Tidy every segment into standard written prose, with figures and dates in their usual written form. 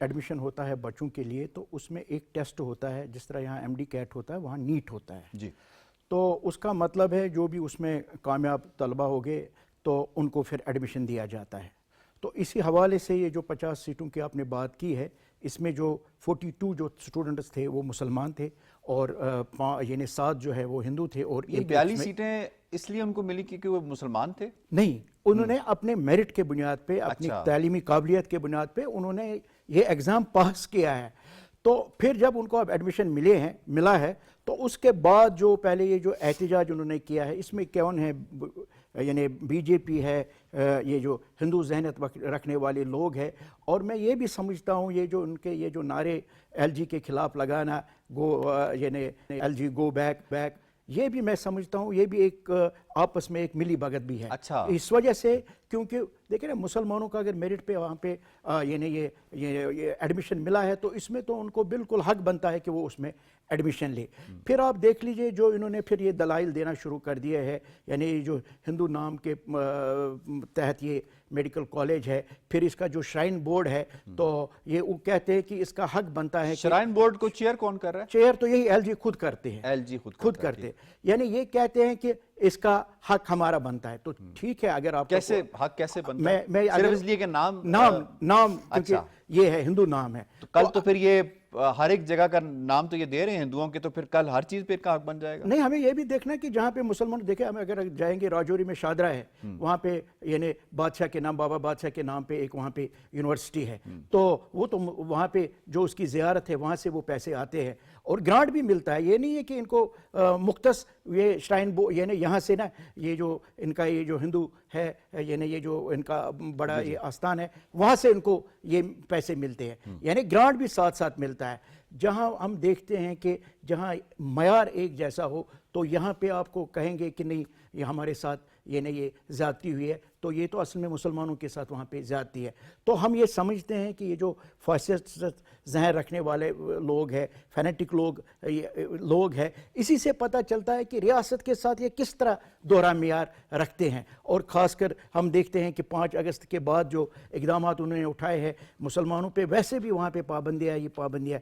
Admission ہوتا ہے بچوں کے لیے تو اس میں ایک ٹیسٹ ہوتا ہے، جس طرح یہاں MD کیٹ ہوتا ہے وہاں نیٹ ہوتا ہے جی، تو اس کا مطلب ہے جو بھی اس میں کامیاب طلبہ ہو گئے تو ان کو پھر ایڈمیشن دیا جاتا ہے. تو اسی حوالے سے یہ جو 50 سیٹوں کی آپ نے بات کی ہے، اس میں جو 42 جو اسٹوڈنٹس تھے وہ مسلمان تھے اور یعنی 7 جو ہے وہ ہندو تھے، اور یہ 42 سیٹیں اس لیے ان کو ملی کیونکہ وہ مسلمان تھے؟ نہیں، انہوں نے اپنے میرٹ کے بنیاد پہ، اپنی تعلیمی قابلیت کے بنیاد پہ انہوں نے یہ ایگزام پاس کیا ہے. تو پھر جب ان کو اب ایڈمیشن ملا ہے تو اس کے بعد جو پہلے یہ جو احتجاج انہوں نے کیا ہے، اس میں کون ہے، یعنی BJP ہے، یہ جو ہندو ذہنیت رکھنے والے لوگ ہیں. اور میں یہ بھی سمجھتا ہوں یہ جو ان کے یہ جو نعرے LG کے خلاف لگانا، یعنی LG گو بیک، یہ بھی میں سمجھتا ہوں یہ بھی ایک آپس میں ایک ملی بھگت بھی ہے. اچھا، اس وجہ سے کیونکہ دیکھیں نا مسلمانوں کا اگر میرٹ پہ وہاں پہ یعنی یہ ایڈمیشن ملا ہے تو اس میں تو ان کو بالکل حق بنتا ہے کہ وہ اس میں ایڈمیشن لے. پھر آپ دیکھ لیجئے جو انہوں نے پھر یہ دلائل دینا شروع کر دیے ہے، یعنی جو ہندو نام کے تحت یہ میڈیکل کالج ہے، پھر اس کا جو شرائن بورڈ ہے تو یہ وہ کہتے ہیں کہ اس کا حق بنتا ہے. شرائن بورڈ کو چیئر کون کر رہا ہے؟ چیئر تو یہی LG خود کرتے ہیں، LG خود کرتے، یعنی یہ کہتے ہیں کہ اس کا حق ہمارا بنتا ہے. تو ٹھیک ہے، اگر آپ کیسے حق کیسے بنتا ہے؟ میں صرف اس لیے کہ نام کیونکہ یہ ہے ہندو نام ہے تو کل تو پھر یہ ہر ایک جگہ کا نام تو یہ دے رہے ہیں ہندوؤں کے، تو پھر کل ہر چیز پہ ان کا حق بن جائے گا. نہیں، ہمیں یہ بھی دیکھنا ہے کہ جہاں پہ مسلمان دیکھیں، ہم اگر جائیں گے راجوری میں شادرہ ہے، وہاں پہ یعنی بادشاہ کے نام، بابا بادشاہ کے نام پہ ایک وہاں پہ یونیورسٹی ہے، تو وہ تو وہاں پہ جو اس کی زیارت ہے وہاں سے وہ پیسے آتے ہیں اور گرانٹ بھی ملتا ہے. یہ نہیں ہے کہ ان کو مختص یہ شرائن بورڈ یعنی یہاں سے نا یہ جو ان کا یہ جو ہندو ہے یعنی یہ جو ان کا بڑا یہ آستان ہے وہاں سے ان کو یہ پیسے ملتے ہیں، یعنی گرانٹ بھی ساتھ ساتھ ملتا ہے. جہاں ہم دیکھتے ہیں کہ جہاں معیار ایک جیسا ہو تو یہاں پہ آپ کو کہیں گے کہ نہیں یہ ہمارے ساتھ یہ زیادتی ہوئی ہے، تو یہ تو اصل میں مسلمانوں کے ساتھ وہاں پہ زیادتی ہے. تو ہم یہ سمجھتے ہیں کہ یہ جو فاسسٹ ذہن رکھنے والے لوگ ہیں، فینیٹک لوگ ہیں، اسی سے پتہ چلتا ہے کہ ریاست کے ساتھ یہ کس طرح دوہرا معیار رکھتے ہیں. اور خاص کر ہم دیکھتے ہیں کہ 5 اگست کے بعد جو اقدامات انہوں نے اٹھائے ہیں مسلمانوں پہ، ویسے بھی وہاں پہ پابندیاں یہ پابندیاں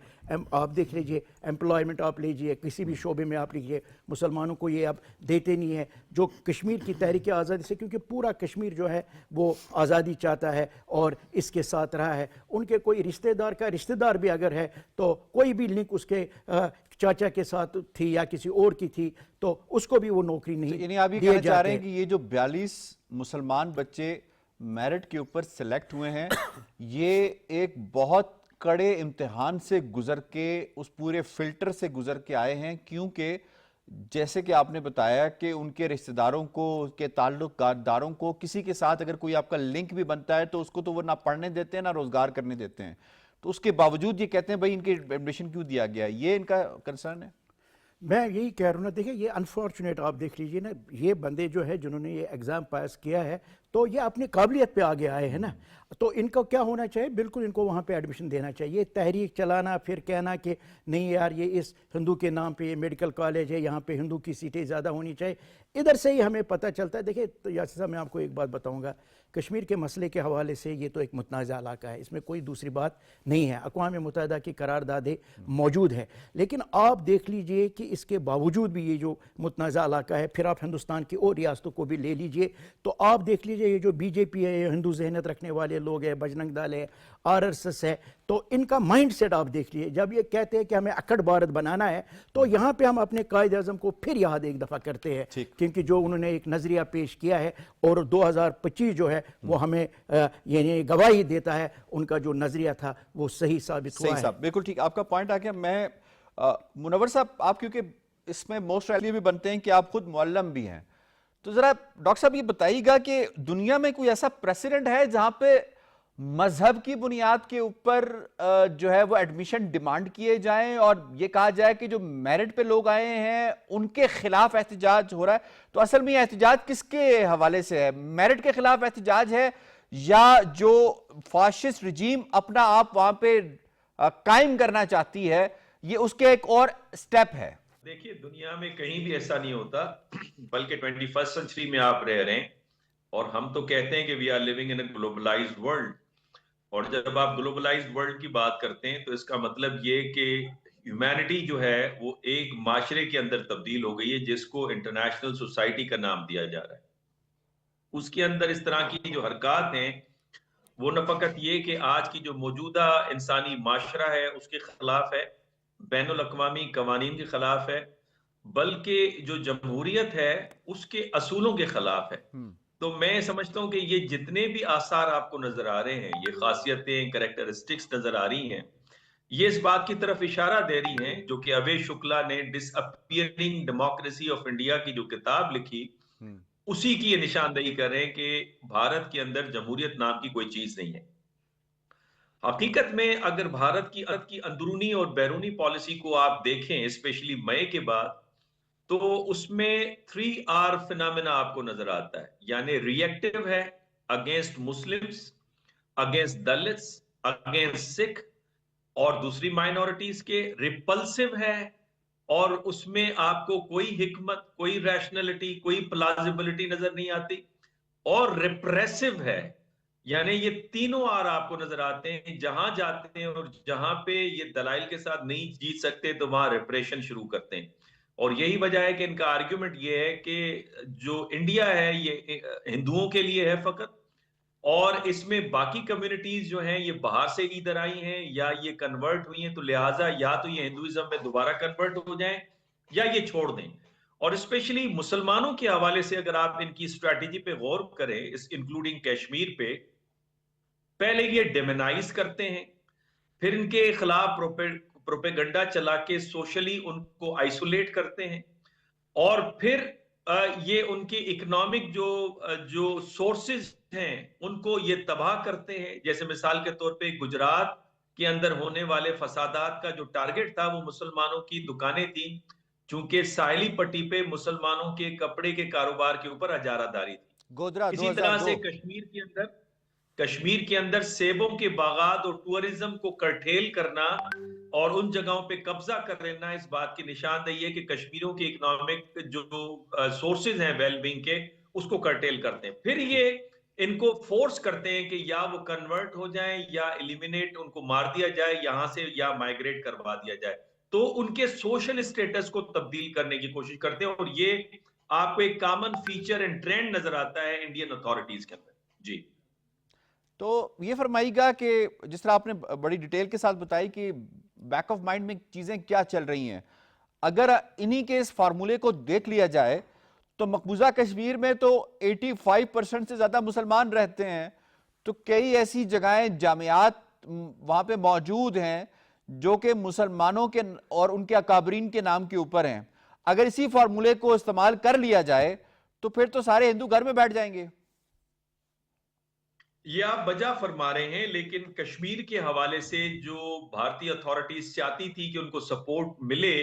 آپ دیکھ لیجئے، ایمپلائمنٹ آپ لیجئے، کسی بھی شعبے میں آپ لیجئے، مسلمانوں کو یہ اب دیتے نہیں ہیں. جو کشمیر کی تحریک آزادی سے، کیونکہ پورا کشمیر جو ہے وہ آزادی چاہتا ہے اور اس کے ساتھ رہا ہے، ان کے کوئی رشتہ دار کا رشتہ دار بھی اگر ہے تو کوئی بھی لنک اس کے چاچا کے ساتھ تھی یا کسی اور کی تھی تو اس کو بھی وہ نوکری نہیں. یعنی آپ یہ کہنا چاہ رہے ہیں کہ یہ جو 42 مسلمان بچے میرٹ کے اوپر سلیکٹ ہوئے ہیں یہ ایک بہت کڑے امتحان سے گزر کے، اس پورے فلٹر سے گزر کے آئے ہیں، کیونکہ جیسے کہ آپ نے بتایا کہ ان کے رشتہ داروں کو، ان کے تعلق داروں کو، کسی کے ساتھ اگر کوئی آپ کا لنک بھی بنتا ہے تو اس کو تو وہ نہ پڑھنے دیتے ہیں نہ روزگار کرنے دیتے ہیں، تو اس کے باوجود یہ کہتے ہیں بھائی ان کے ایڈمیشن کیوں دیا گیا؟ یہ ان کا کنسرن ہے. میں یہی کہہ رہا ہوں نا، دیکھیں یہ انفارچونیٹ آپ دیکھ لیجئے نا، یہ بندے جو ہے جنہوں نے یہ ایگزام پاس کیا ہے تو یہ اپنی قابلیت پہ آگے آئے ہیں نا، تو ان کو کیا ہونا چاہیے، بالکل ان کو وہاں پہ ایڈمیشن دینا چاہیے. تحریک چلانا پھر کہنا کہ نہیں یار یہ اس ہندو کے نام پہ یہ میڈیکل کالج ہے، یہاں پہ ہندو کی سیٹیں زیادہ ہونی چاہیے، ادھر سے ہی ہمیں پتہ چلتا ہے. دیکھیں یاسر صاحب، میں آپ کو ایک بات بتاؤں گا، کشمیر کے مسئلے کے حوالے سے یہ تو ایک متنازع علاقہ ہے، اس میں کوئی دوسری بات نہیں ہے، اقوام متحدہ کی قراردادیں موجود ہے، لیکن آپ دیکھ لیجئے کہ اس کے باوجود بھی یہ جو متنازع علاقہ ہے، پھر آپ ہندوستان کی اور ریاستوں کو بھی لے لیجئے تو آپ دیکھ لیجئے یہ جو BJP ہے، یہ ہندو ذہنیت رکھنے والے لوگ ہیں، بجرنگ دل ہے، RSS ہے، تو ان کا مائنڈ سیٹ آپ دیکھ لیجئے. جب یہ کہتے ہیں کہ ہمیں اکڑ بھارت بنانا ہے تو یہاں پہ ہم اپنے قائد اعظم کو پھر یاد ایک دفعہ کرتے ہیں، کیونکہ جو انہوں نے ایک نظریہ پیش کیا ہے اور 2025 جو ہے وہ ہمیں یعنی گواہی دیتا ہے ان کا جو نظریہ تھا وہ صحیح ثابت ہوا ہے. صحیح صاحب، بالکل ٹھیک، آپ کا پوائنٹ آ گیا. میں منور صاحب، آپ کیونکہ اس میں موسٹ ریلی بھی بنتے ہیں کہ آپ خود معلم بھی ہیں، تو ذرا ڈاکٹر صاحب یہ بتائیے گا کہ دنیا میں کوئی ایسا پریسیڈنٹ ہے جہاں پہ مذہب کی بنیاد کے اوپر جو ہے وہ ایڈمیشن ڈیمانڈ کیے جائیں اور یہ کہا جائے کہ جو میرٹ پہ لوگ آئے ہیں ان کے خلاف احتجاج ہو رہا ہے؟ تو اصل میں یہ احتجاج کس کے حوالے سے ہے؟ میرٹ کے خلاف احتجاج ہے یا جو فاشسٹ رجیم اپنا آپ وہاں پہ قائم کرنا چاہتی ہے، یہ اس کے ایک اور سٹیپ ہے؟ دیکھیے دنیا میں کہیں بھی ایسا نہیں ہوتا، بلکہ 21st سنچری میں آپ رہ رہے ہیں اور ہم تو کہتے ہیں کہ we are living in a globalised world. اور جب آپ گلوبلائزڈ ورلڈ کی بات کرتے ہیں تو اس کا مطلب یہ کہ ہیومینٹی جو ہے وہ ایک معاشرے کے اندر تبدیل ہو گئی ہے جس کو انٹرنیشنل سوسائٹی کا نام دیا جا رہا ہے. اس کے اندر اس طرح کی جو حرکات ہیں وہ نہ فقط یہ کہ آج کی جو موجودہ انسانی معاشرہ ہے اس کے خلاف ہے، بین الاقوامی قوانین کے خلاف ہے، بلکہ جو جمہوریت ہے اس کے اصولوں کے خلاف ہے. تو میں سمجھتا ہوں کہ یہ جتنے بھی آثار آپ کو نظر آ رہے ہیں، یہ خاصیتیں، کریکٹرسٹکس نظر آ رہی ہیں، یہ اس بات کی طرف اشارہ دے رہی ہیں جو کہ اوے شکلا نے ڈس اپیئرنگ ڈیموکریسی آف انڈیا کی جو کتاب لکھی اسی کی یہ نشاندہی کر رہے ہیں کہ بھارت کے اندر جمہوریت نام کی کوئی چیز نہیں ہے. حقیقت میں اگر بھارت کی اندرونی اور بیرونی پالیسی کو آپ دیکھیں اسپیشلی مئی کے بعد، تو اس میں 3R فینامنا آپ کو نظر آتا ہے. یعنی ری ایکٹیو ہے اگینسٹ مسلمز، اگینسٹ دلتس، اگینسٹ سکھ اور دوسری مائنورٹیز کے، ریپلسو ہے اور اس میں آپ کو کوئی حکمت، کوئی ریشنلٹی، کوئی پلازیبلٹی نظر نہیں آتی، اور ریپریسو ہے. یعنی یہ تینوں آر آپ کو نظر آتے ہیں. جہاں جاتے ہیں اور جہاں پہ یہ دلائل کے ساتھ نہیں جیت سکتے تو وہاں ریپریشن شروع کرتے ہیں. اور یہی وجہ ہے کہ ان کا آرگیومنٹ یہ ہے کہ جو انڈیا ہے یہ ہندوؤں کے لیے ہے فقط، اور اس میں باقی کمیونٹیز جو ہیں یہ باہر سے ادھر آئی ہیں یا یہ کنورٹ ہوئی ہیں، تو لہٰذا یا تو یہ ہندوازم میں دوبارہ کنورٹ ہو جائیں یا یہ چھوڑ دیں. اور اسپیشلی مسلمانوں کے حوالے سے اگر آپ ان کی اسٹریٹجی پہ غور کریں، انکلوڈنگ کشمیر پہ، پہلے یہ ڈیمونائز کرتے ہیں، پھر ان کے خلاف پروپیگنڈا چلا کے سوشلی ان کو آئسولیٹ کرتے ہیں، اور پھر یہ ان کی اکنامک جو سورسز ہیں ان کو یہ تباہ کرتے ہیں. جیسے مثال کے طور پہ گجرات کے اندر ہونے والے فسادات کا جو ٹارگٹ تھا وہ مسلمانوں کی دکانیں تھیں، چونکہ ساحلی پٹی پہ مسلمانوں کے کپڑے کے کاروبار کے اوپر اجارہ داری تھی. گودرا اسی طرح 2002. سے کشمیر کے اندر سیبوں کے باغات اور ٹورزم کو کرٹیل کرنا اور ان جگہوں پہ قبضہ کر لینا اس بات کی نشاندہی ہے کہ کشمیریوں کے اکنامک جو سورسز ہیں ویل بینگ کے اس کو کرٹیل کرتے ہیں. پھر یہ ان کو فورس کرتے ہیں کہ یا وہ کنورٹ ہو جائیں یا ایلیمینیٹ ان کو مار دیا جائے یہاں سے یا مائگریٹ کروا دیا جائے. تو ان کے سوشل اسٹیٹس کو تبدیل کرنے کی کوشش کرتے ہیں، اور یہ آپ کو ایک کامن فیچر اینڈ ٹرینڈ نظر آتا ہے انڈین اتھارٹیز کے اندر. جی تو یہ فرمائیے گا کہ جس طرح آپ نے بڑی ڈیٹیل کے ساتھ بتائی کہ بیک آف مائنڈ میں چیزیں کیا چل رہی ہیں، اگر انہی کے اس فارمولے کو دیکھ لیا جائے تو مقبوضہ کشمیر میں تو 85% سے زیادہ مسلمان رہتے ہیں، تو کئی ایسی جگہیں، جامعات وہاں پہ موجود ہیں جو کہ مسلمانوں کے اور ان کے اکابرین کے نام کے اوپر ہیں. اگر اسی فارمولے کو استعمال کر لیا جائے تو پھر تو سارے ہندو گھر میں بیٹھ جائیں گے. یہ آپ بجا فرما رہے ہیں، لیکن کشمیر کے حوالے سے جو بھارتی اتھارٹیز چاہتی تھی کہ ان کو سپورٹ ملے،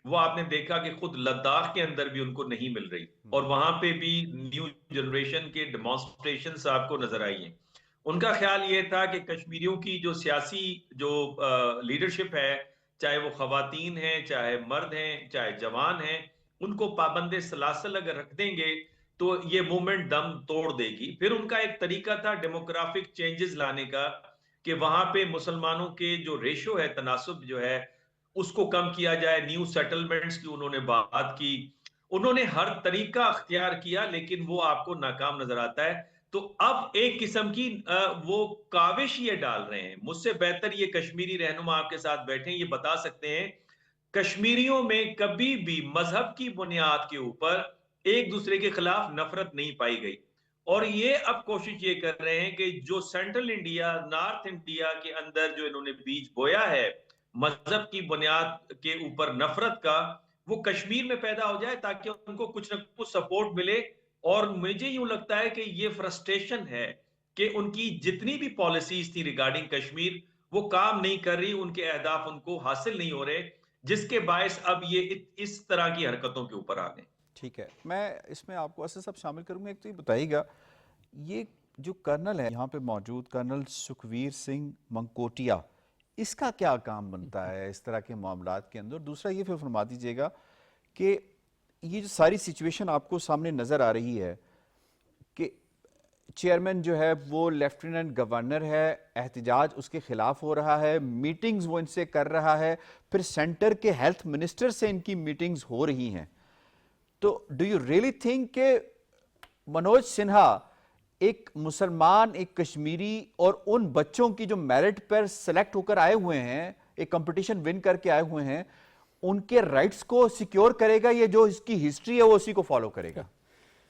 وہ آپ نے دیکھا کہ خود لداخ کے اندر بھی ان کو نہیں مل رہی، اور وہاں پہ بھی نیو جنریشن کے ڈیمانسٹریشنز آپ کو نظر آئی ہیں. ان کا خیال یہ تھا کہ کشمیریوں کی جو سیاسی جو لیڈرشپ ہے، چاہے وہ خواتین ہیں، چاہے مرد ہیں، چاہے جوان ہیں، ان کو پابند سلاسل اگر رکھ دیں گے تو یہ موومنٹ دم توڑ دے گی. پھر ان کا ایک طریقہ تھا ڈیموگرافک چینجز لانے کا کہ وہاں پہ مسلمانوں کے جو ریشو ہے، تناسب جو ہے اس کو کم کیا جائے. نیو سیٹلمنٹس کی انہوں نے بات کی، انہوں نے ہر طریقہ اختیار کیا، لیکن وہ آپ کو ناکام نظر آتا ہے. تو اب ایک قسم کی وہ کاوش یہ ڈال رہے ہیں. مجھ سے بہتر یہ کشمیری رہنما آپ کے ساتھ بیٹھے یہ بتا سکتے ہیں، کشمیریوں میں کبھی بھی مذہب کی بنیاد کے اوپر ایک دوسرے کے خلاف نفرت نہیں پائی گئی. اور یہ اب کوشش یہ کر رہے ہیں کہ جو سینٹرل انڈیا، نارتھ انڈیا کے اندر جو انہوں نے بیج بویا ہے مذہب کی بنیاد کے اوپر نفرت کا، وہ کشمیر میں پیدا ہو جائے تاکہ ان کو کچھ نہ کچھ سپورٹ ملے. اور مجھے یوں لگتا ہے کہ یہ فرسٹریشن ہے کہ ان کی جتنی بھی پالیسیز تھی ریگارڈنگ کشمیر وہ کام نہیں کر رہی، ان کے اہداف ان کو حاصل نہیں ہو رہے، جس کے باعث اب یہ اس طرح کی حرکتوں کے اوپر آ گئے. ٹھیک ہے، میں اس میں آپ کو اسد صاحب شامل کروں گا. ایک تو یہ بتائیے گا، یہ جو کرنل ہے یہاں پہ موجود، کرنل سکھویر سنگھ منکوٹیا، اس کا کیا کام بنتا ہے اس طرح کے معاملات کے اندر؟ دوسرا یہ پھر فرما دیجیے گا کہ یہ جو ساری سچویشن آپ کو سامنے نظر آ رہی ہے کہ چیئرمین جو ہے وہ لیفٹیننٹ گورنر ہے، احتجاج اس کے خلاف ہو رہا ہے، میٹنگز وہ ان سے کر رہا ہے، پھر سینٹر کے ہیلتھ منسٹر سے ان کی میٹنگز ہو رہی ہیں. تو ڈو یو ریئلی تھنک کہ منوج سنہا ایک مسلمان، ایک کشمیری اور ان بچوں کی جو میرٹ پر سلیکٹ ہو کر آئے ہوئے ہیں، ایک کمپٹیشن ون کر کے آئے ہوئے ہیں، ان کے رائٹس کو سیکیور کرے گا؟ یہ جو اس کی ہسٹری ہے وہ اسی کو فالو کرے گا؟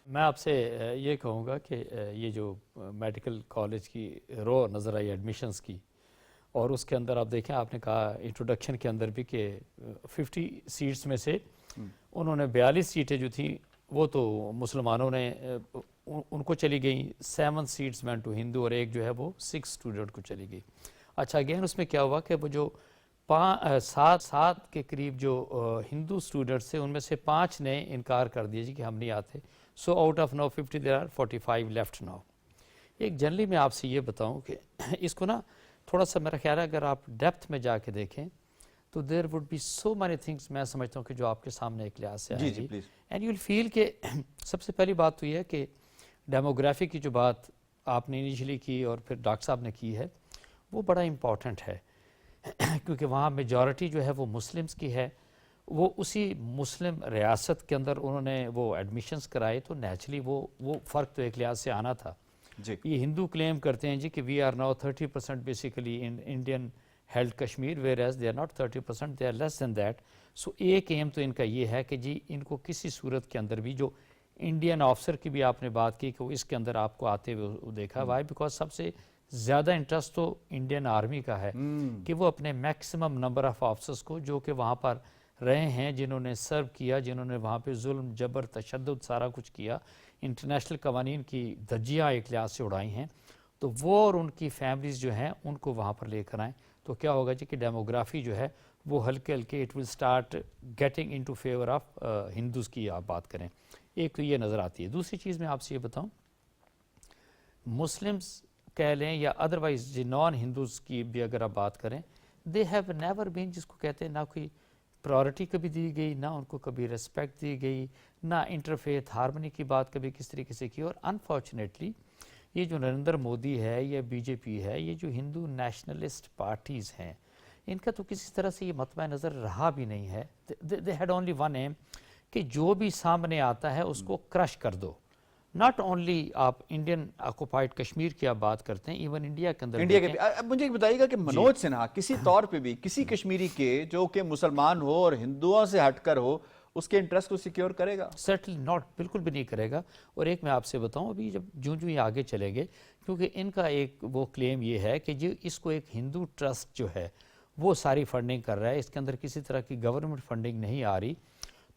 میں آپ سے یہ کہوں گا کہ یہ جو میڈیکل کالج کی رو نظر آئی ایڈمیشنز کی، اور اس کے اندر آپ دیکھیں، آپ نے کہا انٹروڈکشن کے اندر بھی کہ 50 سیٹس میں سے انہوں نے 42 سیٹیں جو تھیں وہ تو مسلمانوں نے ان کو چلی گئیں، 7 سیٹس مین ٹو ہندو، اور ایک جو ہے وہ 6 اسٹوڈنٹ کو چلی گئی. اچھا اگین اس میں کیا ہوا کہ وہ جو 7 کے قریب جو ہندو اسٹوڈنٹس تھے ان میں سے 5 نے انکار کر دیا جی کہ ہم نہیں آتے. So out of no 50 there are 45 left now. ایک جنرلی میں آپ سے یہ بتاؤں کہ اس کو نا تھوڑا سا میرا خیال ہے اگر آپ ڈیپتھ میں جا کے دیکھیں تو there would be so many things, میں سمجھتا ہوں کہ جو آپ کے سامنے ایک لحاظ سے آئیں گی. اینڈ یو ول فیل کہ سب سے پہلی بات تو یہ ہے کہ ڈیموگرافی کی جو بات آپ نے انیشلی کی اور پھر ڈاکٹر صاحب نے کی ہے وہ بڑا امپورٹنٹ ہے، کیونکہ وہاں میجورٹی جو ہے وہ مسلمس کی ہے. وہ اسی مسلم ریاست کے اندر انہوں نے وہ ایڈمیشنز کرائے، تو نیچرلی وہ فرق تو ایک لحاظ سے آنا تھا. یہ ہندو کلیم کرتے ہیں جی کہ we are now 30% basically in Indian held Kashmir, whereas they are not 30%، they are less than that. So ایک ایم تو ان کا یہ ہے کہ جی ان کو کسی صورت کے اندر بھی، جو انڈین آفسر کی بھی آپ نے بات کی کہ وہ اس کے اندر آپ کو آتے ہوئے دیکھا. وائی؟ بیکاز سب سے زیادہ انٹرسٹ تو انڈین آرمی کا ہے کہ وہ اپنے میکسیمم نمبر آف آفسرس کو جو کہ وہاں پر رہے ہیں، جنہوں نے سرو کیا، جنہوں نے وہاں پہ ظلم، جبر، تشدد سارا کچھ کیا، انٹرنیشنل قوانین کی دھجیاں ایک لحاظ سے اڑائی ہیں، تو وہ اور ان کی فیملیز جو ہیں ان کو وہاں پر لے کر آئیں. تو کیا ہوگا جی کہ ڈیموگرافی جو ہے وہ ہلکے ہلکے it will start getting in to favour of Hindus کی آپ بات کریں. ایک تو یہ نظر آتی ہے. دوسری چیز میں آپ سے یہ بتاؤں، مسلمس کہہ لیں یا ادروائز جو نان ہندوز کی بھی اگر آپ بات کریں، دے ہیو نیور بین، جس کو کہتے ہیں نہ کوئی پرائورٹی کبھی دی گئی، نہ ان کو کبھی ریسپیکٹ دی گئی، نہ انٹرفیتھ ہارمنی کی بات کبھی کس طریقے سے کی. اور انفارچونیٹلی یہ جو نریندر مودی ہے یا بی جے پی ہے، یہ جو ہندو نیشنلسٹ پارٹیز ہیں، ان کا تو کسی طرح سے یہ مطمع نظر رہا بھی نہیں ہے. They had only one aim کہ جو بھی سامنے آتا ہے اس کو کرش کر دو. ناٹ اونلی آپ انڈین آکوپائڈ کشمیر کی آپ بات کرتے ہیں، ایون انڈیا کے اندر. انڈیا کے بھی اب مجھے بتائیے گا کہ منوج سنہا کسی طور پہ بھی کسی کشمیری کے جو کہ مسلمان ہو اور ہندوؤں سے ہٹ کر ہو، اس کے انٹرسٹ کو سیکیور کرے گا؟ سرٹنلی ناٹ، بالکل بھی نہیں کرے گا. اور ایک میں آپ سے بتاؤں، ابھی جب جو یہ آگے چلیں گے، کیونکہ ان کا ایک وہ کلیم یہ ہے کہ جو اس کو ایک ہندو ٹرسٹ جو ہے وہ ساری فنڈنگ کر رہا ہے، اس کے اندر کسی طرح کی گورنمنٹ فنڈنگ نہیں آ رہی،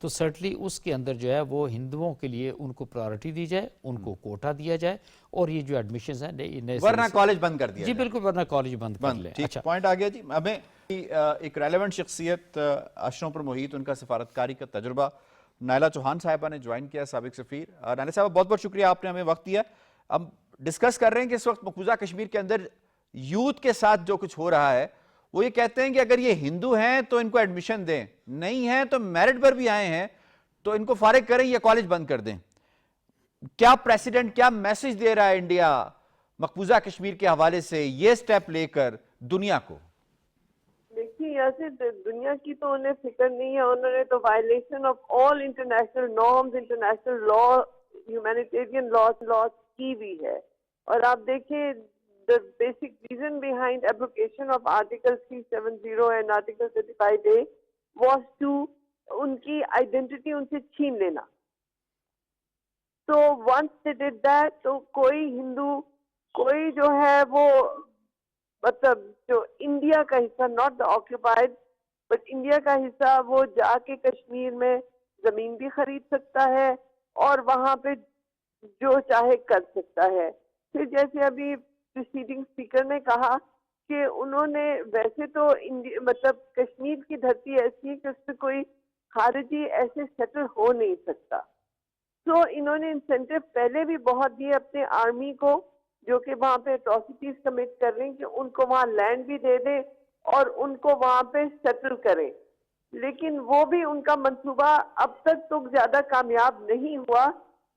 تو سرٹنلی اس کے اندر جو ہے وہ ہندوؤں کے لیے ان کو پرائورٹی دی جائے، ان کو کوٹا دیا جائے، اور یہ جو ایڈمیشنز ہیں ورنہ کالج بند کر دیا جی بالکل، ورنہ کالج بند کر لیں. اچھا پوائنٹ آ گیا جی. ہمیں ایک ریلیونٹ شخصیت اشروں پر محیط، ان کا سفارتکاری کا تجربہ، نائلہ چوہان صاحبہ نے جوائن کیا، سابق سفیر. نائلہ صاحبہ بہت بہت شکریہ، آپ نے ہمیں وقت دیا. ہم ڈسکس کر رہے ہیں کہ اس وقت مقبوضہ کشمیر کے اندر یوتھ کے ساتھ جو کچھ ہو رہا ہے، وہ یہ کہتے ہیں کہ اگر یہ ہندو ہیں تو ان کو ایڈمیشن دیں، نہیں ہیں تو میرٹ پر بھی آئے ہیں تو ان کو فارغ کریں یا کالج بند کر دیں. کیا پریسیڈنٹ کیا میسج دے رہا ہے انڈیا مقبوضہ کشمیر کے حوالے سے یہ سٹیپ لے کر دنیا کو؟ دیکھیے ایسے دنیا کی تو انہیں فکر نہیں ہے، انہوں نے تو violation of all international norms, international law, humanitarian laws کی بھی ہے. اور آپ دیکھیں the basic reason behind abrogation of Article 370 and Article 35A was to ان کی آئیڈینٹی ان سے چھین لینا. تو once they did that تو کوئی ہندو، کوئی جو ہے وہ مطلب جو انڈیا کا حصہ، not the occupied but India کا حصہ، وہ جا کے کشمیر میں زمین بھی خرید سکتا ہے اور وہاں پہ جو چاہے کر سکتا ہے. پھر جیسے ابھی پریسیڈنگ اسپیکر نے کہا کہ انہوں نے ویسے تو مطلب کشمیر کی دھرتی ایسی ہے کہ اس پہ کوئی خارجی ایسے سیٹل ہو نہیں سکتا. تو انہوں نے انسینٹیو پہلے بھی بہت دیے اپنے آرمی کو، جو کہ وہاں پہ اٹراسٹیز کمٹ کر رہے ہیں، کہ ان کو وہاں لینڈ بھی دے دیں اور ان کو وہاں پہ سیٹل کریں. لیکن وہ بھی ان کا منصوبہ اب تک تو زیادہ کامیاب نہیں ہوا،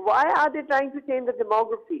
why are they trying to change the demography?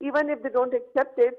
even if they don't accept it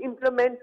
implement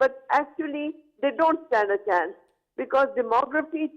but actually they don't stand a chance because demography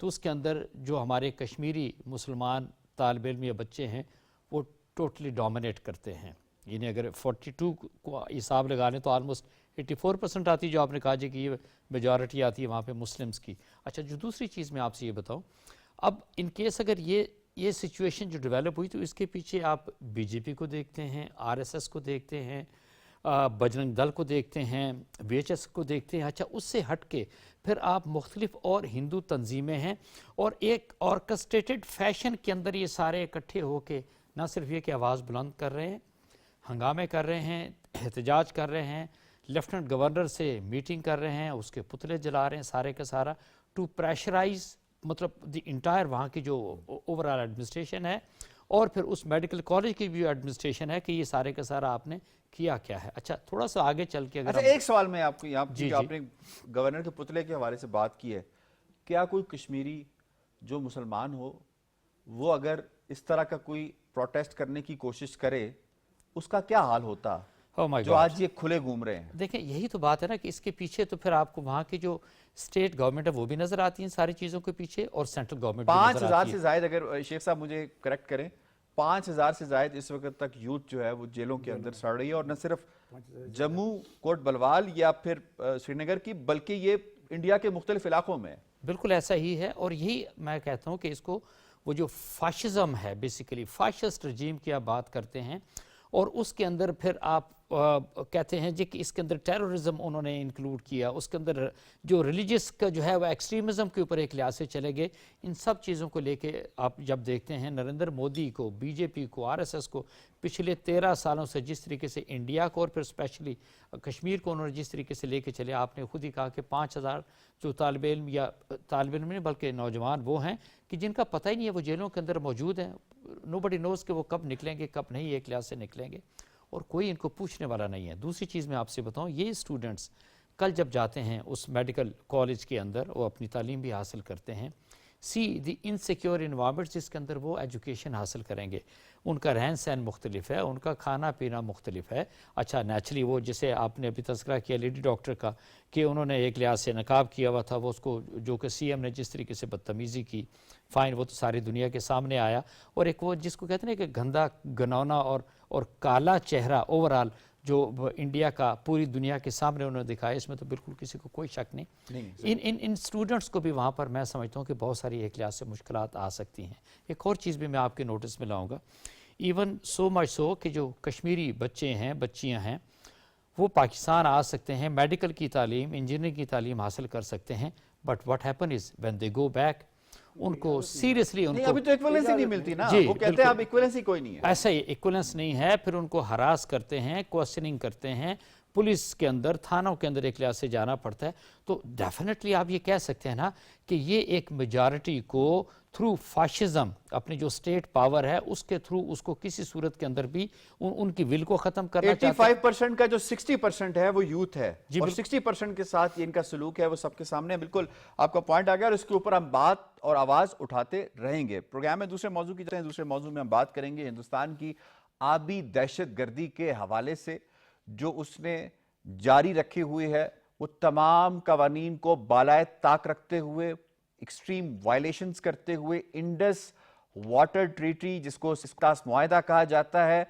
تو اس کے اندر جو ہمارے کشمیری مسلمان طالب علم یا بچے ہیں وہ ٹوٹلی ڈومینیٹ کرتے ہیں. یعنی اگر 42 کو حساب لگا لیں تو آلموسٹ 84% آتی ہے, جو آپ نے کہا جی کہ یہ میجورٹی آتی ہے وہاں پہ مسلمس کی. اچھا, جو دوسری چیز میں آپ سے یہ بتاؤں, اب ان کیس اگر یہ سچویشن جو ڈیولپ ہوئی تو اس کے پیچھے آپ بی جے پی کو دیکھتے ہیں, آر ایس ایس کو دیکھتے ہیں, بجرنگ دل کو دیکھتے ہیں, وی ایچ ایس کو دیکھتے ہیں. اچھا, اس سے ہٹ کے پھر آپ مختلف اور ہندو تنظیمیں ہیں اور ایک آرکسٹریٹڈ فیشن کے اندر یہ سارے اکٹھے ہو کے نہ صرف یہ کہ آواز بلند کر رہے ہیں, ہنگامے کر رہے ہیں, احتجاج کر رہے ہیں, لیفٹنٹ گورنر سے میٹنگ کر رہے ہیں, اس کے پتلے جلا رہے ہیں سارے کا سارا, ٹو پریشرائز مطلب دی انٹائر وہاں کی جو اوور آل ایڈمنسٹریشن ہے, اور پھر اس میڈیکل کالج کی بھی ایڈمنسٹریشن ہے کہ یہ سارے کا سارا آپ نے کیا کیا ہے. اچھا, تھوڑا سا آگے چل کے اگر اچھا ایک سوال میں آپ کو یہاں جی آپ نے گورنر کے پتلے کے حوالے سے بات کی ہے, کیا کوئی کشمیری جو مسلمان ہو وہ اگر اس طرح کا کوئی پروٹیسٹ کرنے کی کوشش کرے اس کا کیا حال ہوتا جو آج یہ کھلے گھوم رہے ہیں؟ دیکھیں, یہی تو بات ہے نا کہ اس کے پیچھے تو پھر آپ کو وہاں کی جو اسٹیٹ گورنمنٹ ہے وہ بھی نظر آتی ہیں ساری چیزوں کے پیچھے, اور سینٹرل گورنمنٹ بھی نظر 5000 آتی سے ہے. زائد, اگر شیخ صاحب مجھے کریکٹ کریں, 5000 سے زائد اس وقت تک یوتھ جو ہے وہ جیلوں کے اندر سڑ رہی ہے, اور نہ صرف جموں کوٹ بلوال یا پھر سری نگر کی بلکہ یہ انڈیا کے مختلف علاقوں میں. بالکل ایسا ہی ہے, اور یہی میں کہتا ہوں کہ اس کو وہ جو فاشزم ہے, بیسیکلی فاشسٹ رجیم کی آپ بات کرتے ہیں, اور اس کے اندر پھر آپ کہتے ہیں جی کہ اس کے اندر ٹیررزم انہوں نے انکلوڈ کیا, اس کے اندر جو ریلیجس کا جو ہے وہ ایکسٹریمزم کے اوپر ایک لحاظ سے چلے گئے. ان سب چیزوں کو لے کے آپ جب دیکھتے ہیں نریندر مودی کو, بی جے پی کو, آر ایس ایس کو پچھلے 13 سالوں سے جس طریقے سے انڈیا کو اور پھر اسپیشلی کشمیر کو انہوں نے جس طریقے سے لے کے چلے, آپ نے خود ہی کہا کہ 5000 جو طالب علم یا طالب علم نہیں بلکہ نوجوان وہ ہیں کہ جن کا پتہ ہی نہیں ہے وہ جیلوں کے اندر موجود ہیں. نوبڈی نوز کہ وہ کب نکلیں گے کب نہیں, ایک لحاظ سے نکلیں گے, اور کوئی ان کو پوچھنے والا نہیں ہے. دوسری چیز میں آپ سے بتاؤں, یہ اسٹوڈنٹس کل جب جاتے ہیں اس میڈیکل کالج کے اندر وہ اپنی تعلیم بھی حاصل کرتے ہیں, سی دی انسیکیور انوائرمنٹ جس کے اندر وہ ایجوکیشن حاصل کریں گے, ان کا رہن سہن مختلف ہے, ان کا کھانا پینا مختلف ہے. اچھا, نیچرلی وہ جسے آپ نے ابھی تذکرہ کیا لیڈی ڈاکٹر کا کہ انہوں نے ایک لحاظ سے نقاب کیا ہوا تھا, وہ اس کو جو کہ سی ایم نے جس طریقے سے بدتمیزی کی, فائن وہ تو ساری دنیا کے سامنے آیا, اور ایک وہ جس کو کہتے ہیں کہ گندا گنونا اور کالا چہرہ اوور آل جو انڈیا کا پوری دنیا کے سامنے انہوں نے دکھایا, اس میں تو بالکل کسی کو کوئی شک نہیں. ان اسٹوڈنٹس کو بھی وہاں پر میں سمجھتا ہوں کہ بہت ساری ایک لحاظ سے مشکلات آ سکتی ہیں. ایک اور چیز بھی میں آپ کے نوٹس میں لاؤں گا, ایون سو مچ سو کہ جو کشمیری بچے ہیں بچیاں ہیں وہ پاکستان آ سکتے ہیں, میڈیکل کی تعلیم انجینئرنگ کی تعلیم حاصل کر سکتے ہیں, but what happen is when they go back in کو سیریسلی ان کو ابھی تو ایکویلنسی نہیں ملتی نا, جی وہ کہتے ہیں اب ایکویلنسی کوئی نہیں ہے. ایسا ہی ایکویلنس نہیں ہے, پھر ان کو ہراس کرتے ہیں, کوسچننگ کرتے ہیں, پولیس کے اندر تھانوں کے اندر ایک لحاظ سے جانا پڑتا ہے. تو ڈیفینیٹلی آپ یہ کہہ سکتے ہیں نا کہ یہ ایک میجارٹی کو تھرو فاشزم اپنی جو اسٹیٹ پاور ہے اس کے تھرو اس کو کسی صورت کے اندر بھی ان کی ول کو ختم کرنا چاہتے ہیں. 85% کا جو 60% ہے وہ یوتھ ہے, اور 60% کے ساتھ یہ ان کا سلوک ہے وہ سب کے سامنے. بالکل آپ کا پوائنٹ آ گیا, اور اس کے اوپر ہم بات اور آواز اٹھاتے رہیں گے. پروگرام میں دوسرے موضوع کی جاتے ہیں. دوسرے موضوع میں ہم بات کریں گے ہندوستان کی آبی دہشت گردی کے حوالے سے جو اس نے جاری رکھی ہوئی ہے, وہ تمام قوانین کو بالائے طاق رکھتے ہوئے, ایکسٹریم وائلیشنز کرتے ہوئے, انڈس واٹر ٹریٹی جس کو سکتاس معاہدہ کہا جاتا ہے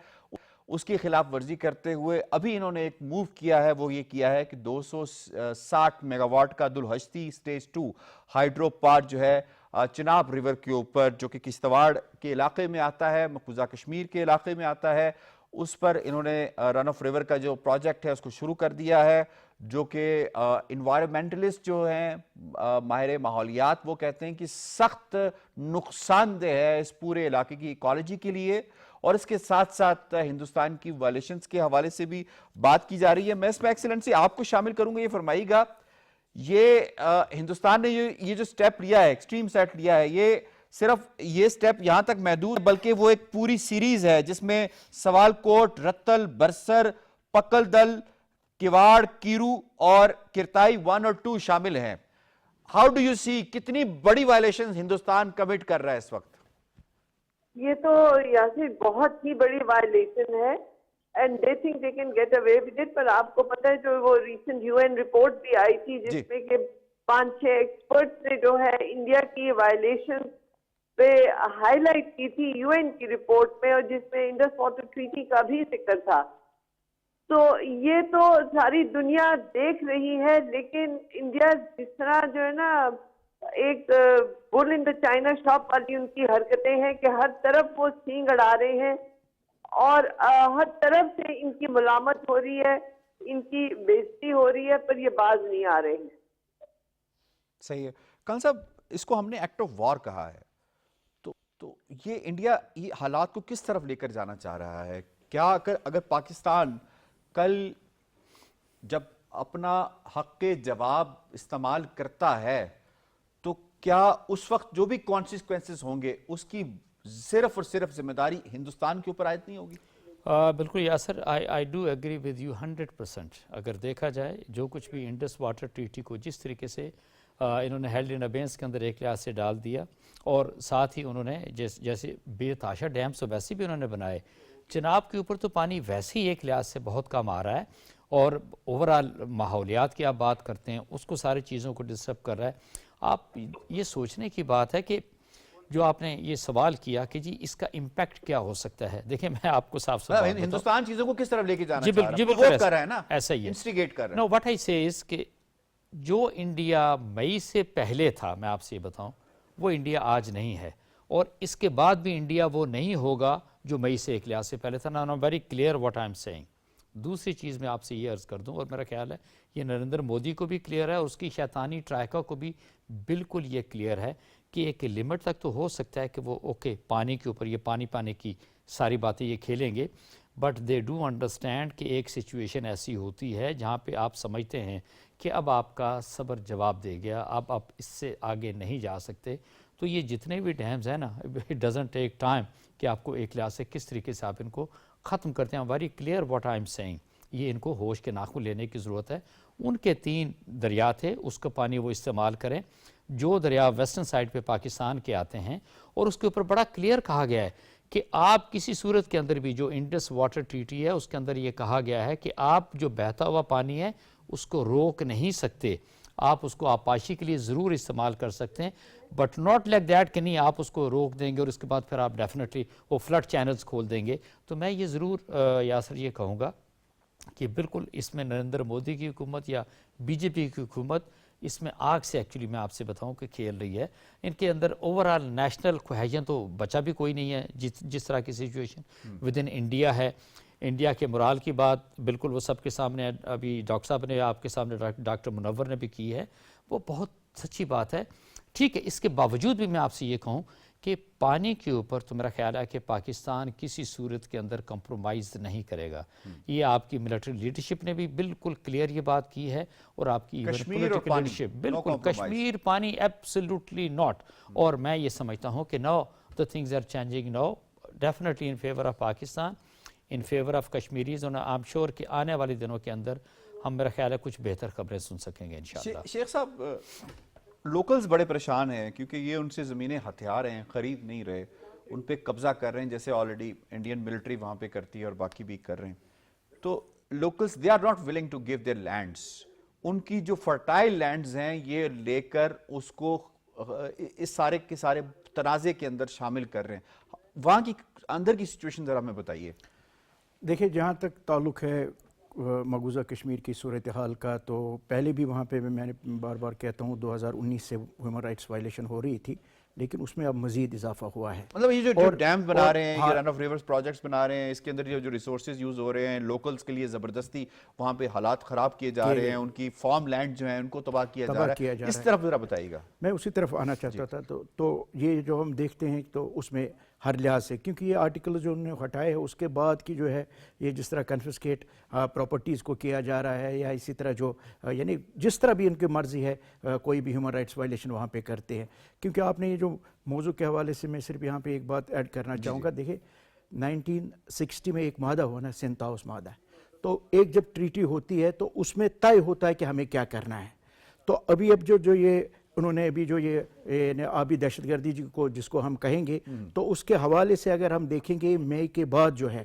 اس کی خلاف ورزی کرتے ہوئے ابھی انہوں نے ایک موو کیا ہے. وہ یہ کیا ہے کہ 260 میگا واٹ کا دلہشتی سٹیج 2 ہائیڈرو پارک جو ہے چناب ریور کے اوپر, جو کہ کشتواڑ کے علاقے میں آتا ہے, مقبوضہ کشمیر کے علاقے میں آتا ہے, اس پر انہوں نے رن آف ریور کا جو پروجیکٹ ہے اس کو شروع کر دیا ہے, جو کہ انوائرمنٹلسٹ جو ہیں ماہر ماحولیات وہ کہتے ہیں کہ سخت نقصان دہ ہے اس پورے علاقے کی ایکالوجی کے لیے. اور اس کے ساتھ ساتھ ہندوستان کی وائلیشنز کے حوالے سے بھی بات کی جا رہی ہے. میں اس میں ایکسلنسی آپ کو شامل کروں گا, یہ فرمائیے گا یہ ہندوستان نے یہ جو سٹیپ لیا ہے, ایکسٹریم سیٹ لیا ہے, یہ صرف یہ سٹیپ یہاں تک محدود بلکہ وہ ایک پوری سیریز ہے جس میں سوال کوٹ, رتل, برسر, پکل دل, کیواڑ, کیرو اور کرتائی 1 اور 2 شامل ہیں. ہاؤ ڈو یو سی کتنی بڑی وائلیشن ہندوستان کمٹ کر رہا ہے اس وقت؟ یہ تو یاسر بہت ہی بڑی وائلیشن ہے, and they think they can get away with it. پر آپ کو پتہ ہے جو وہ ریسنٹ UN رپورٹ بھی آئی تھی جس میں کہ 5-6 ایکسپرٹس نے جو ہے انڈیا کی وائلیشن پہ ہائی لائٹ کی تھی UN کی رپورٹ میں، اور جس میں انڈس واٹر ٹریٹی کا بھی ذکر تھا. تو یہ تو ساری دنیا دیکھ رہی ہے، لیکن انڈیا جس طرح جو ہے نا ایک بل ان دا چائنا شاپ والی ان کی حرکتیں ہیں کہ ہر طرف وہ سینگ اڑا رہے ہیں اور ہر طرف سے ان کی ملامت ہو رہی ہے، ان کی بےزتی ہو رہی ہے، پر یہ باز نہیں آ رہے ہیں. صحیح ہے. کان صاحب، اس کو ہم نے ایکٹ آف وار کہا ہے، تو یہ انڈیا یہ حالات کو کس طرف لے کر جانا چاہ رہا ہے؟ کیا اگر پاکستان کل جب اپنا حق جواب استعمال کرتا ہے تو کیا اس وقت جو بھی کانسیکوینسز ہوں گے اس کی صرف اور صرف ذمہ داری ہندوستان کے اوپر عائد نہیں ہوگی؟ بالکل Yasir, I do agree with you 100%. اگر دیکھا جائے جو کچھ بھی انڈس واٹر ٹریٹی کو جس طریقے سے انہوں نے ہیلڈ ان ابینس کے اندر ایک لحاظ سے ڈال دیا، اور ساتھ ہی انہوں نے جیسے بے تحاشا ڈیمز ویسے بھی انہوں نے بنائے، چناب کے اوپر تو پانی ویسے ہی ایک لحاظ سے بہت کم آ رہا ہے، اور اوورآل ماحولیات کی آپ بات کرتے ہیں اس کو ساری چیزوں کو ڈسٹرب کر رہا ہے. آپ یہ سوچنے کی بات ہے کہ جو آپ نے یہ سوال کیا کہ جی اس کا امپیکٹ کیا ہو سکتا ہے، دیکھیں میں آپ کو صاف صاف ہندوستان چیزوں کو کس طرف لے کے جانا جی چاہ رہا ہے؟ بالکل پرووک کر رہا ہے نا، ایسا ہی ہے. انسٹیگیٹ کر رہا ہے. نو واٹ آئی سے از کہ جو انڈیا مئی سے پہلے تھا، میں آپ سے یہ بتاؤں، وہ انڈیا آج نہیں ہے، اور اس کے بعد بھی انڈیا وہ نہیں ہوگا جو مئی سے ایک لحاظ سے پہلے تھا. نا very clear what I am saying. دوسری چیز میں آپ سے یہ عرض کر دوں، اور میرا خیال ہے یہ نریندر مودی کو بھی کلیئر ہے اور اس کی شیطانی ٹرائکا کو بھی بالکل یہ کلیئر ہے کہ ایک لمٹ تک تو ہو سکتا ہے کہ وہ اوکے پانی کے اوپر یہ پانی کی ساری باتیں یہ کھیلیں گے، بٹ دے ڈو انڈرسٹینڈ کہ ایک سچویشن ایسی ہوتی ہے جہاں پہ آپ سمجھتے ہیں کہ اب آپ کا صبر جواب دے گیا، اب آپ اس سے آگے نہیں جا سکتے. تو یہ جتنے بھی ڈیمز ہیں نا، اٹ ڈزنٹ ٹیک ٹائم کہ آپ کو ایک لحاظ سے کس طریقے سے آپ ان کو ختم کرتے ہیں. Very clear what I am saying. یہ ان کو ہوش کے ناخن لینے کی ضرورت ہے. ان کے 3 دریا تھے، اس کا پانی وہ استعمال کریں. جو دریا ویسٹرن سائڈ پہ پاکستان کے آتے ہیں، اور اس کے اوپر بڑا کلیئر کہا گیا ہے کہ آپ کسی صورت کے اندر بھی جو انڈس واٹر ٹریٹی ہے اس کے اندر یہ کہا گیا ہے کہ آپ جو بہتا ہوا پانی ہے اس کو روک نہیں سکتے. آپ اس کو آبپاشی کے لیے ضرور استعمال کر سکتے ہیں، بٹ ناٹ لائک دیٹ کہ نہیں آپ اس کو روک دیں گے اور اس کے بعد پھر آپ ڈیفینیٹلی وہ فلڈ چینلز کھول دیں گے. تو میں یہ ضرور یاسر یہ کہوں گا کہ بالکل اس میں نریندر مودی کی حکومت یا BJP کی حکومت اس میں آگ سے ایکچولی میں آپ سے بتاؤں کہ کھیل رہی ہے. ان کے اندر اوورآل نیشنل کوہیژن تو بچا بھی کوئی نہیں ہے. جس طرح کی سچویشن ود ان انڈیا ہے، انڈیا کے مرال کی بات بالکل وہ سب کے سامنے ابھی ڈاکٹر صاحب نے آپ کے سامنے ڈاکٹر منور نے بھی کی ہے، وہ بہت سچی بات ہے. ٹھیک ہے، اس کے باوجود بھی میں آپ سے یہ کہوں کہ پانی کے اوپر تو میرا خیال ہے کہ پاکستان کسی صورت کے اندر کمپرومائز نہیں کرے گا. یہ آپ کی ملٹری لیڈرشپ نے بھی بالکل کلیئر یہ بات کی ہے، اور آپ کی پولیٹیکل لیڈرشپ بالکل کشمیر پانی ایبسلیوٹلی ناٹ. اور میں یہ سمجھتا ہوں کہ نو the things are changing now definitely in favor of Pakistan, in favor of Kashmiris, and I'm sure کہ آنے والے دنوں کے اندر ہم میرا خیال ہے کچھ بہتر خبریں سن سکیں گے انشاءاللہ. شیخ صاحب، لوکلز بڑے پریشان ہیں کیونکہ یہ ان سے زمینیں ہتھیار ہیں، خرید نہیں رہے، ان پہ قبضہ کر رہے ہیں، جیسے آلریڈی انڈین ملٹری وہاں پہ کرتی ہے اور باقی بھی کر رہے ہیں. تو locals they are not willing to give their lands. ان کی جو فرٹائل لینڈز ہیں یہ لے کر اس کو اس سارے کے سارے تنازع کے اندر شامل کر رہے ہیں. وہاں کی اندر کی سچویشن ذرا ہمیں بتائیے. دیکھیں، جہاں تک تعلق ہے مقبوضہ کشمیر کی صورتحال کا، تو پہلے بھی وہاں پہ میں نے بار بار کہتا ہوں 2019 سے ہیومن رائٹس وائلیشن ہو رہی تھی، لیکن اس میں اب مزید اضافہ ہوا ہے. مطلب یہ جو ڈیمز بنا رہے ہیں، یہ رن آف ریورز پروجیکٹس بنا رہے ہیں، اس کے اندر جو ریسورسز یوز ہو رہے ہیں، لوکلز کے لیے زبردستی وہاں پہ حالات خراب کیے جا رہے ہیں، ان کی فارم لینڈ جو ہیں ان کو تباہ کیا جا رہا ہے. اس طرف ذرا بتائیے گا. میں اسی طرف آنا چاہتا تھا. تو یہ جو ہم دیکھتے ہیں تو اس میں ہر لحاظ سے، کیونکہ یہ آرٹیکل جو انہوں نے ہٹائے ہیں اس کے بعد کی جو ہے یہ جس طرح کنفسکیٹ پراپرٹیز کو کیا جا رہا ہے، یا اسی طرح جو یعنی جس طرح بھی ان کی مرضی ہے کوئی بھی ہیومن رائٹس وائلیشن وہاں پہ کرتے ہیں. کیونکہ آپ نے یہ جو موضوع کے حوالے سے میں صرف یہاں پہ ایک بات ایڈ کرنا چاہوں گا. دیکھیں 1960 میں ایک مادہ ہوا نا، سینتاؤس مادہ، تو ایک جب ٹریٹی ہوتی ہے تو اس میں طے ہوتا ہے کہ ہمیں کیا کرنا ہے. تو ابھی اب جو یہ انہوں نے ابھی جو یہ آبی دہشت گردی کو جس کو ہم کہیں گے، تو اس کے حوالے سے اگر ہم دیکھیں گے مئی کے بعد جو ہے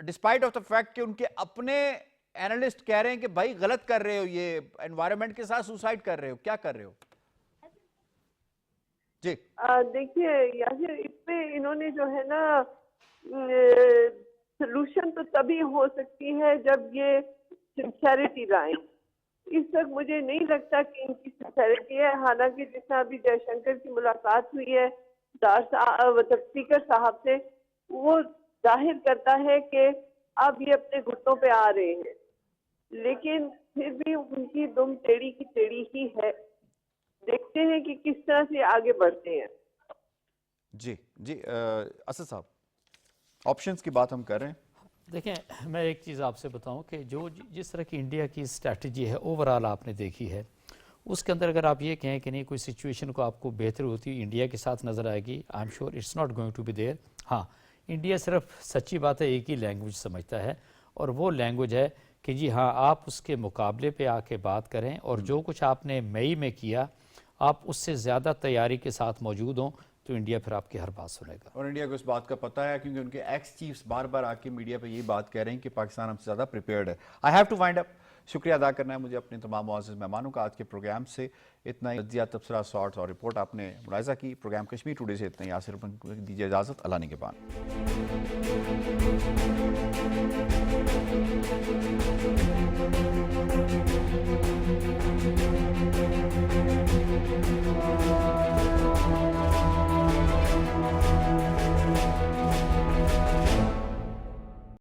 ڈسپائٹ آف دا فیکٹ کہ ان کے اپنے اینالسٹ کہہ رہے ہیں کہ بھائی غلط کر رہے ہو, یہ انوائرمنٹ کے ساتھ سوسائڈ کر رہے ہو, کیا کر رہے ہو؟ جی دیکھیے یاسر, اس پہ انہوں نے جو ہے نا سلوشن تو تبھی ہو سکتی ہے جب یہ سنسیریٹی لائیں. اس وقت مجھے نہیں لگتا کہ ان کی سنسیریٹی ہے, حالانکہ جس طرح ابھی جے شنکر کی ملاقات ہوئی ہے اسپیکر صاحب سے, وہ ظاہر کرتا ہے کہ اب یہ اپنے گھٹنوں پہ آ رہے ہیں, لیکن پھر بھی ان کی دم ٹیڑھی کی ٹیڑھی ہی ہے. دیکھتے ہیں کہ کس طرح سے آگے بڑھتے ہیں. جی اسد صاحب, آپشنز کی بات ہم کر رہے ہیں. دیکھیں, میں ایک چیز آپ سے بتاؤں کہ جس طرح کی انڈیا کی اسٹریٹجی ہے اوورآل آپ نے دیکھی ہے, اس کے اندر اگر آپ یہ کہیں کہ نہیں کوئی سچویشن کو آپ کو بہتر ہوتی انڈیا کے ساتھ نظر آئے گی, I am sure it's not going to be there. ہاں, انڈیا صرف سچی بات ہے ایک ہی لینگویج سمجھتا ہے, اور وہ لینگویج ہے کہ جی ہاں آپ اس کے مقابلے پہ آ کے بات کریں, اور جو کچھ آپ نے مئی میں کیا آپ اس سے زیادہ تیاری کے ساتھ موجود ہوں تو انڈیا پھر آپ کی ہر بات سنے گا. اور انڈیا کو اس بات کا پتہ ہے کیونکہ ان کے ایکس چیفز بار بار آ کے میڈیا پہ یہی بات کہہ رہے ہیں کہ پاکستان ہم سے زیادہ پریپیئرڈ ہے. آئی ہیو ٹو وائنڈ اپ. شکریہ ادا کرنا ہے مجھے اپنے تمام معزز مہمانوں کا. آج کے پروگرام سے اتنا ہی. تجزیہ, تبصرہ, شارٹس اور رپورٹ آپ نے ملاحظہ کی. پروگرام کشمیر ٹوڈے سے اتنا ہی. یاسر دیجیے اجازت. اللہ نگہبان.